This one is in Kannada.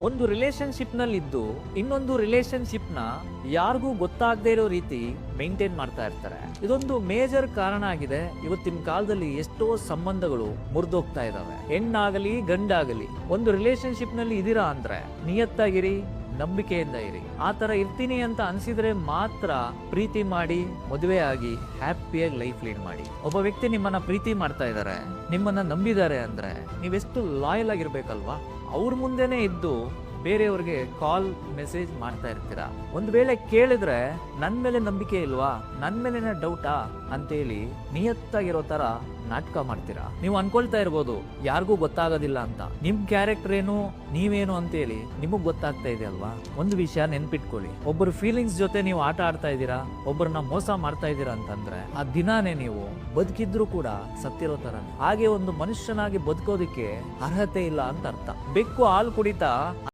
ಒಂದು ರಿಲೇಶನ್ಶಿಪ್ ನಲ್ಲಿ ಇದ್ದು ಇನ್ನೊಂದು ರಿಲೇಶನ್ಶಿಪ್ ನ ಯಾರಿಗೂ ಗೊತ್ತಾಗದೇ ಇರೋ ರೀತಿ ಮೇಂಟೈನ್ ಮಾಡ್ತಾ ಇರ್ತಾರೆ. ಇದೊಂದು ಮೇಜರ್ ಕಾರಣ ಆಗಿದೆ. ಇವತ್ತಿನ ಕಾಲದಲ್ಲಿ ಎಷ್ಟೋ ಸಂಬಂಧಗಳು ಮುರಿದೋಗ್ತಾ ಇದಾವೆ. ಹೆಣ್ಣಾಗಲಿ ಗಂಡಾಗಲಿ ಒಂದು ರಿಲೇಶನ್ಶಿಪ್ ನಲ್ಲಿ ಇದೀರಾ ಅಂದ್ರೆ ನಿಯತ್ತಾಗಿರಿ, ನಂಬಿಕೆಯಿಂದ ಇರಿ. ಆ ತರ ಇರ್ತೀನಿ ಅಂತ ಅನ್ಸಿದ್ರೆ ಮಾತ್ರ ಪ್ರೀತಿ ಮಾಡಿ, ಮದುವೆ ಆಗಿ ಹ್ಯಾಪಿಯಾಗಿ ಲೈಫ್ ಲೀಡ್ ಮಾಡಿ. ಒಬ್ಬ ವ್ಯಕ್ತಿ ನಿಮ್ಮನ್ನ ಪ್ರೀತಿ ಮಾಡ್ತಾ ಇದ್ದಾರೆ, ನಿಮ್ಮನ್ನ ನಂಬಿದ್ದಾರೆ ಅಂದ್ರೆ ನೀವೆಷ್ಟು ಲಾಯಲ್ ಆಗಿರ್ಬೇಕಲ್ವಾ. ಅವ್ರ ಮುಂದೆನೆ ಇದ್ದು ಬೇರೆಯವ್ರಿಗೆ ಕಾಲ್ ಮೆಸೇಜ್ ಮಾಡ್ತಾ ಇರ್ತೀರಾ. ಒಂದ್ ವೇಳೆ ಕೇಳಿದ್ರೆ ನನ್ ಮೇಲೆ ನಂಬಿಕೆ ಇಲ್ವಾ, ನನ್ ಮೇಲೆನ ಡೌಟಾ ಅಂತೇಳಿ ನಿಯತ್ತಾಗಿರೋ ತರ ನಾಟಕ ಮಾಡ್ತೀರಾ. ನೀವು ಅನ್ಕೊಳ್ತಾ ಇರ್ಬೋದು ಯಾರಿಗೂ ಗೊತ್ತಾಗೋದಿಲ್ಲ ಅಂತ. ನಿಮ್ ಕ್ಯಾರೆಕ್ಟರ್ ಏನು, ನೀವೇನು ಅಂತೇಳಿ ನಿಮಗ್ ಗೊತ್ತಾಗ್ತಾ ಇದೆ ಅಲ್ವಾ. ಒಂದು ವಿಷಯ ನೆನ್ಪಿಟ್ಕೊಳ್ಳಿ, ಒಬ್ಬರು ಫೀಲಿಂಗ್ಸ್ ಜೊತೆ ನೀವು ಆಟ ಆಡ್ತಾ ಇದ್ದೀರಾ, ಒಬ್ಬರನ್ನ ಮೋಸ ಮಾಡ್ತಾ ಇದ್ದೀರಾ ಅಂತಂದ್ರೆ ಆ ದಿನಾನೇ ನೀವು ಬದುಕಿದ್ರು ಕೂಡ ಸತ್ತಿರೋ ತರ. ಹಾಗೆ ಒಂದು ಮನುಷ್ಯನಾಗಿ ಬದುಕೋದಿಕ್ಕೆ ಅರ್ಹತೆ ಇಲ್ಲ ಅಂತ ಅರ್ಥ. ಬೆಕ್ಕು ಹಾಲು ಕುಡಿತಾ